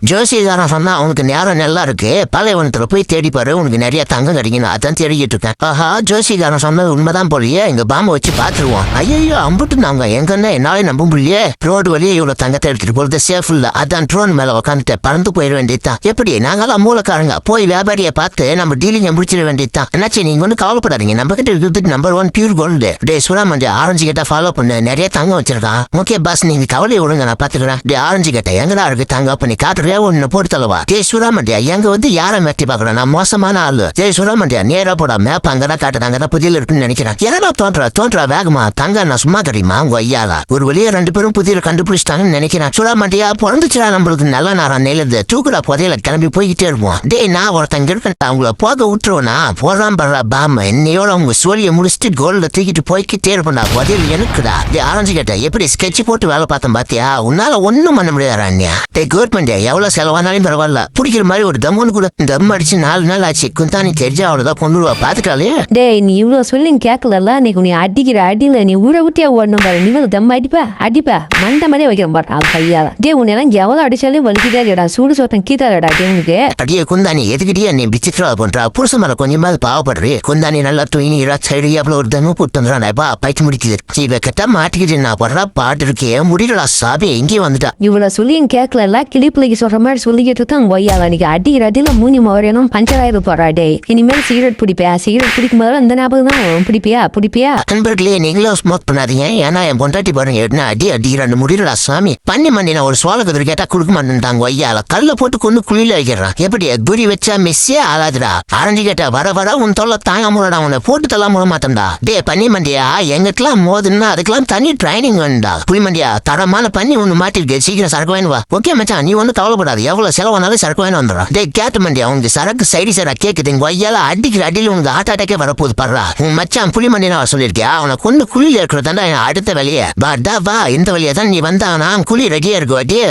ஜோசியக்காரன் சொன்னா உனக்கு நேரம் நல்லா இருக்கு, பாலைவனத்துல போய் தேடி பாரு, உனக்கு நிறைய தங்கம் கிடைக்கணும், அதான் தேடிக்கிட்டு இருக்கேன். ஆஹா, ஜோசியக்காரன் சொன்னது உண்மைதான் போலியே, எங்க பாம்பை வச்சு பாத்துருவோம். ஐயோ அம்புட்டு நாங்க எங்கன்னா என்னாலே நம்ப முடியலையே. ரோடு வழியே இவ்வளவு தங்கத்தை எடுத்துட்டு போறது சேஃப் இல்ல, அதான் ட்ரோன் மேல உட்காந்துட்டு பறந்து போயிட வேண்டியதுதான். எப்படி நாங்களாம் மூலக்காரங்க, போய் வியாபாரியை பார்த்து நம்ம டீலிங்க முடிச்சிட வேண்டியதுதான். என்னாச்சு நீங்க ஒன்னும் கவலைப்படாதீங்க, நம்ம கிட்ட இருக்கிறதுக்கு நம்பர் 1 பியூர் கோல்டு. டே சுறாமண்டி ஆரஞ்சு கிட்ட ஃபாலோ பண்ணு, நிறைய தங்கம் வச்சிருக்கான். ஓகே பாஸ், நீங்க கவலையை விடுங்க, நான் பாத்துக்கிறேன். டே ஆரஞ்சு கிட்ட எங்கடா இருக்கு தங்கம் பண்ணி காட்டுறேன் ஒன்னு போட்டு தலவா. ஜெய் சுறாமண்டியா எங்க வந்து யாரை மெட்டி பாக்குறேன், நான் மோசமான ஆளு. ஜெய் சுறாமண்டியா நேரா போடா, மேப் அங்கதான் காட்டுறாங்க, புதியில இருக்குன்னு நினைக்கிறேன். ஏன்னா தோன்றா வேகமா தங்க நான் சும்மா தெரியுமா உங்க ஐயாலா. ஒரு வழியா 2 பேரும் புதியில கண்டுபிடிச்சிட்டாங்கன்னு நினைக்கிறேன். சுறாமண்டியா பிறந்துச்சுடா நம்மளுக்கு நல்ல நேரம் நெல்லுது, தூக்குடா புதையில கிளம்பி போய்கிட்டே இருப்போம். டே நான் ஒருத்தங்க இருக்கேன், அவங்கள போக விட்டுருவோனா போறான் படுறா பாம, என்னையோட அவங்க சோழியை முடிச்சுட்டு கோல்ல தூக்கிட்டு போய்கிட்டே இருப்பா புதையில எனக்குடா. டே ஆரஞ்சு கேட்ட எப்படி ஸ்கெட்ச் போட்டு வேலை பார்த்தேன் பாத்தியா, உன்னால ஒண்ணும் பண்ண முடியாது. டே கவர்மெண்ட் எவ்வளவு செலவானாலும் பரவாயில்ல, பிடிக்கிற மாதிரி ஒரு தம் ஒன்று கூட. தம் அடிச்சு 4 நாள் ஆச்சு, குந்தானி தெரிஞ்சா அவ்வளவுதான் கொண்டுருவா பாத்துட்டாலே. டேய் நீ இவ்வளவு சொல்லி கேட்கல, நீ அடிக்கிற அடியில நீ ஊரை விட்டியா ஓடணும் பாரு. நீ வந்து தம் அடிப்பா மண்ட மாதிரியே வைக்கிறேன் பாரு அது கையால. டே உன்னெல்லாம் எவ்வளவு அடிச்சாலே வலிக்குதா, சூடு சோத்தம் கீதாடா உனக்கு. அடியே குந்தானி எதுக்கிட்டே நீ பிச்சிட்டு பண்றா, புருஷ மேல கொஞ்சமாவது பாவப்படுறே. குந்தானி நல்லா தூங்கிரா சைடு அவ்வளவு ஒரு தம் போட்டு வந்துடாப்பா பயிற்சி முடிக்குது. இவ கிட்ட மாட்டிக்கிட்டு நான் படுறா பாட்டு இருக்கே முடியலடா சாபி எங்கேயும் வந்துட்டா. இவ்வளவு சொல்லியும் கேட்கல, கிளிப்பிள்ளைக்கு சொல்ற மாதிரி சொல்லிக்கிட்டு தான் ஒய்யால. நீங்க அடிக்கிற அடியில மூணி மவரையனும் பஞ்சராயிரு போறா. டே இனிமேல் சிகரெட் பிடிப்பியா, சிகரெட் பிடிக்கும் போது அந்த ஞாபகம் தான் பிடிப்பியா. நண்பர்களே நீங்களும் ஸ்மோக் பண்ணாதீங்க, ஏன்னா என் பொண்டாட்டி பாருங்க என்ன அடி அடிக்கிறான்னு முடியலடா சாமி. பண்ணி நான் ஒரு சோழ கதிரி கேட்டா கொடுக்க மாட்டேன்ட்டாங்க ஒய்யால. கல்ல போட்டு கொண்டு குழியில வைக்கிறான். எப்படி குரி வச்சா மிஸ்ஸே ஆளாதுடா. ஆரஞ்சு கேட்டா வர உன் தொல்லை தாங்க முடியடா, உன்னை போட்டு தள்ளாம விட மாட்டேன்டா. டே பண்ணி மண்டியா எங்கெல்லாம் மோதுன்னா அதுக்கெல்லாம் தனி ட்ரைனிங் வேணும்டா. புளிமண்டியா தரமான பண்ணி ஒண்ணு மாட்டிருக்கு, சீக்கிரம் சரக்கு வேணுவா. ஓகே மச்சான் நீ ஒன்னும் கவலைப்படாது, எவ்வளவு செலவானாலும் சரக்கு வேணும் வந்துடும். டே கேட்டு மண்டியா உங்க சரக்கு சைடு சைடா கேக்குது, ஒய்யால அடிக்கிற அடியில் உனக்கு ஹார்ட் அட்டாக்கே வரப்போகுது பாடுறா. உன் மச்சான் புளிமண்டியா சொல்லியிருக்கியா, அவனை கொண்டு குழியில இருக்கிறதா அடுத்த வழியே. வா இந்த வழியா தான் நீ வந்தானா குழி ரெடியா இருக்கும். அடியே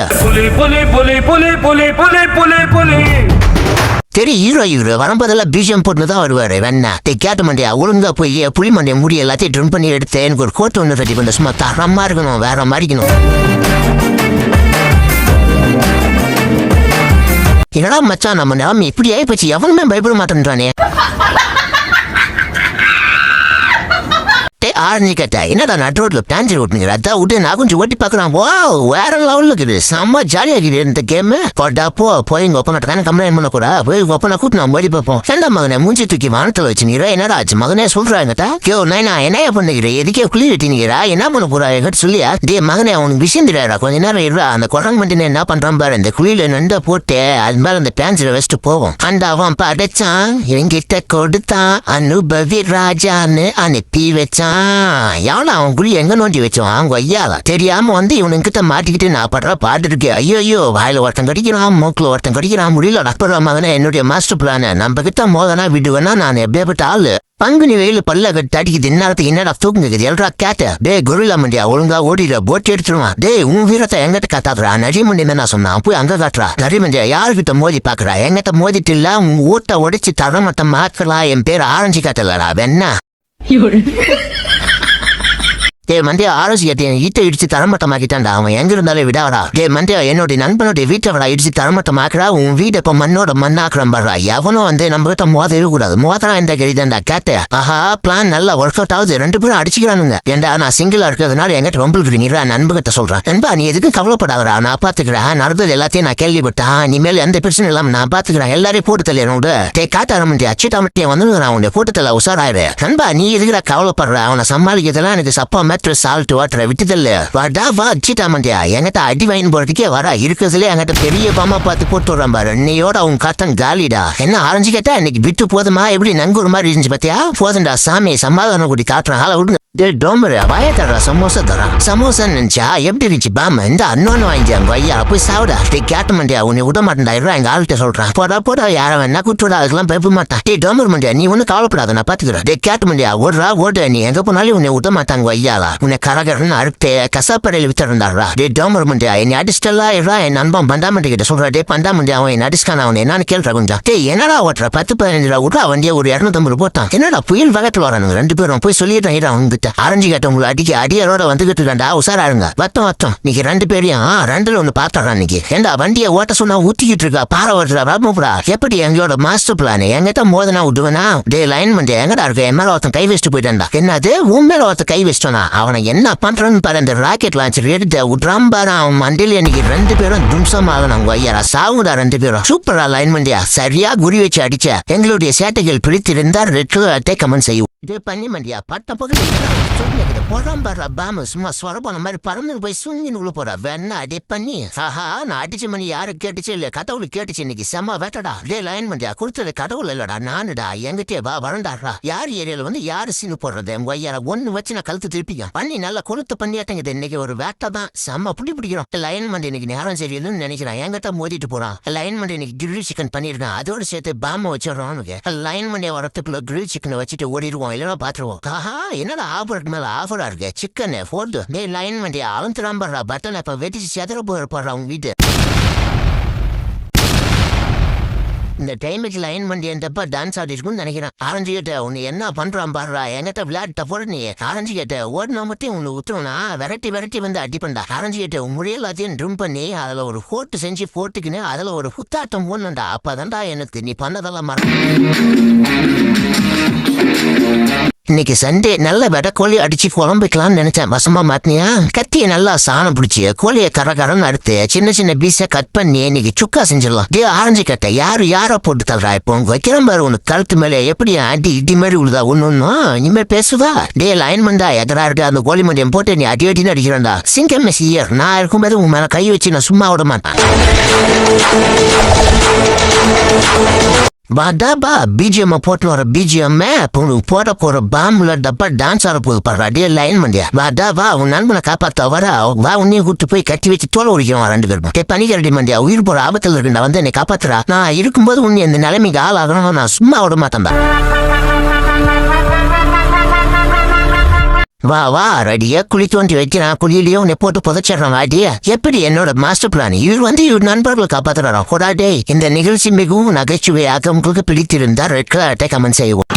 சரி ஹீரோ வரும்போதெல்லாம் பிஜிஎம் போட்டுதான் வருவாரு வேணா. கேட்ட மண்டியா ஒழுங்கா போய் புளிமண்டிய முடி எல்லாத்தையும் ட்ரிம் பண்ணி எடுத்து எனக்கு ஒரு கோட் ஒன்று ரெடி பண்ண, சும்மா தரமா இருக்கணும், வேற மாதிரிக்கணும். என்னடா மச்சான் நம்ம நிலைமை இப்படி ஆகி போச்சு, எவனுமே பயப்பட மாட்டேன்றானே. ஆரஞ்சு கேட்டா என்னடா நட் ரோட்ல பிளான்ஜர் ஓட்டுனீங்க, அதான் விட்டு நான் கொஞ்சம் ஓட்டி பாக்குறான். வா வேற லெவல்ல இருக்குது, செம்ம ஜாலியா இருக்குது இந்த கேம். போய் எங்க ஒப்பனை தானே கம்ப்ளைண்ட் பண்ண கூட போய் ஒப்பனை கூட்டு நான் ஓடி பார்ப்போம். ரெண்டா மகனை மூஞ்சி தூக்கி வானத்துல வச்சுனீரா, என்னடா ஆச்சு மகனே சொல்றாங்கட்டா. கே நைனா என்ன பண்ணுகிறேன், எதுக்கே குழி வெட்டினீரா, என்ன பண்ண போறா எங்கிட்ட சொல்லியா. டே மகனே அவனுக்கு விஷயம் தெரியாதா, கொஞ்ச நேரம் இருடா. அந்த குரங்கு மண்டின என்ன பண்றான் பாரு, இந்த குழியில நண்டா போட்டு அது மேல அந்த பிளான்ஜரை வச்சுட்டு போவோம். அந்த அவன் படைச்சான் என்கிட்ட கொடுத்தான், அனுபவி ராஜான்னு அனுப்பி வச்சான். எவனா அவன் குழி எங்க நோண்டி வச்சோம் அவங்க ஐயால தெரியாம வந்து இவனுங்கிட்ட மாட்டிக்கிட்டு நான் படுற பாட்டு இருக்கேன். ஐயோ வாயில ஒருத்தன் கடிக்கிறான், மூக்குல ஒருத்தன் கடிக்கிறான், முடியல டாக்டர் மகனே. என்னுடைய மாஸ்டர் பிளான் நம்ம கிட்ட மோதனா விடுவேன்னா நான் எப்படிப்பட்ட ஆளு. பங்குனி வெயில பல்ல கட்டு அடிக்குது, இந்நேரத்துக்கு என்னடா தூக்குங்குது எல்ரா கேட்ட. டே குருலா மண்டியா ஒழுங்கா ஓடிட போட்டு எடுத்துருவான். டே உன் வீரத்தை எங்கிட்ட காத்தாடுறா, நரிமண்டி என்ன சொன்னான் போய் அங்க காட்டுறா. நரிமண்டியா யாருக்கிட்ட மோதி பாக்குறா, எங்கிட்ட மோதிட்டு இல்ல உன் ஊட்ட உடைச்சு தரமட்ட மாக்கலாம். என் பேர் ஆரஞ்சு காட்டலடா வெண்ணா. டே மண்டியா ஆரஞ்சு கேட்டு ஈட்டை இடிச்சு தரமட்டமாக்கிட்டான்டா, அவன் எங்க இருந்தாலே விடாடா. டே மண்டியா என்னுடைய நண்பனுடைய வீட்டை இடிச்சு தரமட்டமாக்குறா, உன் வீடு இப்ப மண்ணோட மண்ணாக்குறான் பாடுறா. எவனும் வந்து நம்ம கிட்ட மோதவே கூடாது, மோதனா இந்த கெடிதான்டா கேட்ட. ஆஹா பிளான் நல்லா ஒர்க் அவுட் ஆகுது, 2 பேரும் அடிச்சுக்கிறானுங்க. ஏண்டா நான் சிங்கிளா இருக்கிறதுனால எங்கிட்ட ரொம்ப இருக்கிறீங்களா நண்பகிட்ட சொல்றேன். நண்பா நீ எதுக்கும் கவலைப்படாதா, நான் பாத்துக்கிறேன், நடந்தது எல்லாத்தையும் நான் கேள்விப்பட்டேன், இனிமேல் எந்த பிரச்சனை இல்லாம நான் பாத்துக்கிறேன், எல்லாரையும் போட்டு தள்ளிடணும். டே காட்ட ஆரம்பிச்சு அச்சுட்டாமட்டியா வந்து நான் உன்னை போட்டு தள்ள உசாராயிரு. நண்பா நீ எதுக்குடா கவலைப்படுற, அவனை சமாளிக்கிறதுலாம் எனக்கு சப்பா சால்ட் வாட்டரை விட்டுதல்ல வாடா வா அடிச்சிட்டாமண்டியா. என்கிட்ட அடி வாங்கி போறதுக்கே வரா, இருக்கிறதுல என்கிட்ட பெரிய பாமா பார்த்து போட்டு விடுறான் பாரு. இன்னையோட அவங்க காத்தன் காலிடா. என்ன ஆரஞ்சு கேட்டா இன்னைக்கு விட்டு போதுமா, எப்படி நங்கூர் மாதிரி இருந்துச்சு பாத்தியா. போதுண்டா சாமி சமாதானம் கூட்டி காட்டுறான் ஆள விடுங்க. டோம்பரு வாய தர்றா, சமோசா தரான். சமோசா நினைச்சா எப்படி இருந்துச்சு பாம, இந்த அண்ணன் வாங்கிச்சாங்க ஐயா போய் சாவிடா. டே கேட்ட மண்டியா உன்னை விட மாட்டேன்டா, எங்க ஆள்கிட்ட சொல்றான். போடா யார வேணா கூட்டுடா, அதுக்கெல்லாம் பயப்பட மாட்டான். டே டோம்பர் மண்டியா நீ ஒன்னும் கவலைப்படாத, நான் பாத்துக்கிறேன். டே கேட்ட மண்டியா ஓடு நீ எங்க போனாலும் உன்னை விட மாட்டாங்க ஐயாலா. உன்னை கரகரன்னு அறுத்து கசாப்படையில வித்துறாரா. டே டோம்பர் மண்டியா என்னை அடிச்சிட்டா என் நண்பன் பண்டாமண்டி கிட்ட சொல்றா. டே பண்டாமண்டி அவன் என்ன அடிச்சான், அவன் என்னன்னு கேள்றா கொஞ்சம். டே என்னடா ஓட்டுற 10-15 ரூபா விட்றா வண்டியா ஒரு 250 போட்டான். என்னடா புயல் வகத்துல வரானுங்க 2 பேரும் போய் சொல்லிடுறான் அவங்க கேட்ட ஆரஞ்சு கேட்ட உங்களை அடிக்க அடியாரோட வந்துகிட்டு இருக்காண்டா உசாராருங்க வத்தம் நீங்க 2 பேரையும் 2ல 1 பாத்துறான் இன்னைக்கு ஏண்டா வண்டியை ஓட்ட சொன்னா ஊத்திக்கிட்டு இருக்கா பாறை ஓட்டுறா வரமுடா எப்படி எங்களோட மாஸ்டர் பிளான் எங்கிட்ட மோதனா விடுவேனா டே லைன் வண்டி எங்கடா இருக்க என் மேல ஒருத்தன் கை வச்சுட்டு போயிட்டான்டா என்னது உன் மேல ஒருத்தன் கை வச்சிட்டானா அவனை என்ன பண்றான்னு பாரு அந்த ராக்கெட் லான்ச்சர் எடுத்து விட்றான் பாரு அவன் மண்டியில இன்னைக்கு 2 பேரும் தும்சமாகணும் ஐயா சாவுடா 2 பேரும் சூப்பரா லைன் வண்டியா சரியா குறி வச்சு அடிச்ச எங்களுடைய சேட்டைகள் பிடித்திருந்தால் ரெட் கலர் கமெண்ட் செய்யும் இது பண்ணி மண்டியா பட்ட பகுதி போறாம்பா பாம சும்மா சொரப்பான மாதிரி பறந்து போய் சுங்கின்னு உள்ள போறா வேணா அடி பண்ணி ஆஹா நான் அடிச்ச மணி யாரு கேட்டுச்சு இல்ல கடவுள் கேட்டுச்சு இன்னைக்கு செம்ம வேட்டடா டே லைன் மண்டியா கொடுத்தது கடவுள் இல்லடா நானுடா எங்கிட்டே வா வரண்டாடுறா யார் ஏரியால வந்து யாரு சீனு போடுறது என் ஒய்யார ஒண்ணு வச்சு நான் கழுத்து திருப்பிக்க பண்ணி நல்லா கொளுத்து பண்ணியாட்டேங்குது இன்னைக்கு ஒரு வேட்டை தான் செம்ம பிடிக்கிறோம் லைன் மண்டி இன்னைக்கு நேரம் சரியில்லைன்னு நினைக்கிறேன் என்கிட்ட மோதிட்டு போறான் லைன் மண்டி இன்னைக்கு கிரில் சிக்கன் பண்ணிருக்கான் அதோட சேர்த்து பாம வச்சிடறோம் லைன் மண்டியை வரத்துக்குள்ள கிரில் சிக்கனை வச்சுட்டு ஓடிடுவோம் இல்லைன்னா பாத்துருவோம் ஆஹா என்னடா ஆஃபர் மேல ஆஃபரா இருக்கு சிக்கன் போர்டு டே லைன் வண்டியா அழுந்துறாம்படுறா பட்டன் இப்ப வெட்டிச்சு செதற போறா உங்க வீட்டு இந்த டைமுக்கு லைன் வண்டி எந்தப்ப டான்ஸ் ஆடிருக்குன்னு நினைக்கிறேன் ஆரஞ்சு கேட்ட உன்னை என்ன பண்றான் பாடுறா என்கிட்ட விளையாட்ட போற நீ ஆரஞ்சு கேட்ட ஓடினா மட்டும் உன்னை விட்டுருவனா விரட்டி வந்து அடிப்பண்டா ஆரஞ்சு கேட்ட முறைய எல்லாத்தையும் ட்ரிம் பண்ணி அதுல ஒரு போட்டு செஞ்சு போட்டுக்கின்னு அதுல ஒரு புத்தாட்டம் போடணும்டா அப்பதான்டா எனக்கு நீ பண்ணதெல்லாம் இன்னைக்கு சண்டே நல்ல வெட கோழி அடிச்சு குழம்பிக்கலாம்னு நினைச்சேன் வசமா மாத்தினியா கத்திய நல்லா சாணம் பிடிச்சி கோழியை கரகரன்னு அறுத்து சின்ன பீஸை கட் பண்ணி இன்னைக்கு சுக்கா செஞ்சிடலாம் டே ஆரஞ்சு கட்ட யாரோ போட்டு தர்றா இப்போ வைக்கிறேன் பாரு உனக்கு கழுத்து மேல எப்படி அடி இடி மாதிரி உழுதா ஒன்னு இனிமேல் பேசுவா டே லைன் மண்டா எதரா இருக்கு அந்த கோழி மண்டியம் போட்டு நீ அடின்னு அடிக்கிறேன்டா சிங்கம் மெஸ்ஸியர் நான் இருக்கும்போது உன் மேல கை வச்சு நான் சும்மா விட மாட்டேன் பாடாபா பிஜிஎம் போட்டு வர பிஜிஎம் போட போற பாம்புல டப்பா டான்ஸ் ஆட போது பாடுறா டே லைன் மண்டியா வாடாபா உன் நண்பனை காப்பாத்த வர வா உன்னையும் கூட்டு போய் கட்டி வச்சு தோலை உரிக்கிறோம் 2 பேரும் டே பனிக்கரடி மண்டியா உயிர் போற ஆபத்துல இருக்குண்டா வந்து என்னை காப்பாத்துறா நான் இருக்கும்போது உன்னை இந்த நிலைமைக்கு ஆள் ஆகணும் நான் சும்மா விட மாட்டேன்டா வா ரெடியா குழி தோண்டி வைக்கிறான் குழியிலேயே உன்னை போட்டு புதைச்சிடறான் வாடியா எப்படி என்னோட மாஸ்டர் பிளான் இவர் நண்பர்களை காப்பாத்துறான் கொடாடே இந்த நிகழ்ச்சி மிகவும் நகைச்சுவையாக உங்களுக்கு பிடித்திருந்தா ரெட் கலர் கமெண்ட் செய்வோம்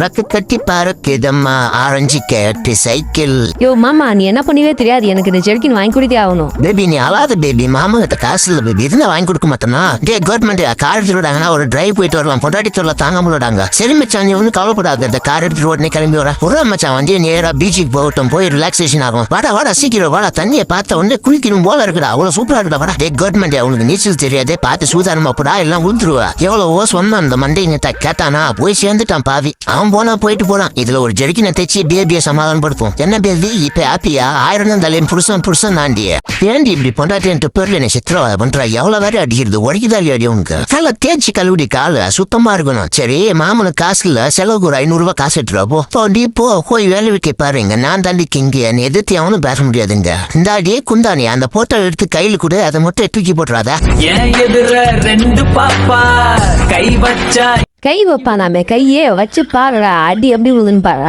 ரக்கு கட்டி பாருக்கிதம்மா ஆரஞ்சு கேட்டு சைக்கிள் யோ மாமா நீ என்ன பண்ணுவே தெரியாது எனக்கு இந்த ஜெர்கின் வாங்கி கொடுத்தே ஆகணும் பேபி நீ அழாத பேபி மாமா கிட்ட காசு இல்ல பேபி இருந்தா வாங்கி கொடுக்க மாட்டேனா டே கவர்மெண்ட் கார் எடுத்து விடாங்கன்னா ஒரு டிரைவ் போயிட்டு வரலாம் பொண்டாட்டி தொல்லை தாங்க முடியாங்க சரி மச்சான் நீ ஒன்னும் கவலைப்படாத இந்த கார் எடுத்துட்டு உடனே கிளம்பி வர ஒரு மச்சான் வந்து நேரா பீச்சுக்கு போகட்டும் போய் ரிலாக்ஸேஷன் ஆகும் வாடா சீக்கிரம் வாடா தண்ணியை பார்த்த உடனே குளிக்கணும் போல இருக்குடா அவ்வளவு சூப்பரா இருக்குடா வாடா டே கவர்மெண்ட் உனக்கு நீச்சல் தெரியாதே பார்த்து சூதானமா போடா எல்லாம் உளுத்துருவா எவ்வளவோ சொன்ன அந்த மண்டைங்க கேட்டானா போய் சேர்ந்துட்டான் பாவி போனா போயிட்டு போறான் இதுல ஒரு ஜெர்கினை தைச்சி பேபியை சமாதானப்படுத்தும் என்ன பேபி இப்ப ஹாப்பியா 1000 தலையும் புருஷன் நாண்டிய ஏண்டி இப்படி பொண்டாட்டி பேர்ல என்ன சித்திரவதை பண்றா எவ்வளவு வேற அடிக்கிறது உடைக்குதா அடி உனக்கு தலை தேய்ச்சி கழுவிடி காலு சுத்தமா இருக்கணும் சரி மாமனுக்கு காசு இல்ல செலவுக்கு ஒரு 500 ரூபாய் காசு எடுத்துருவா போடி போய் வேலை வைக்க பாருங்க நான் தாண்டிக்கு இங்க எதிர்த்து அவனும் பேச முடியாதுங்க இந்தாடியே குந்தானி அந்த போட்டோ எடுத்து கையில கூட அதை மட்டும் தூக்கி போட்டுறாதா கை வைப்பானாமே கையே வச்சு பாருடா அடி எப்படி விழுதுன்னு பாரு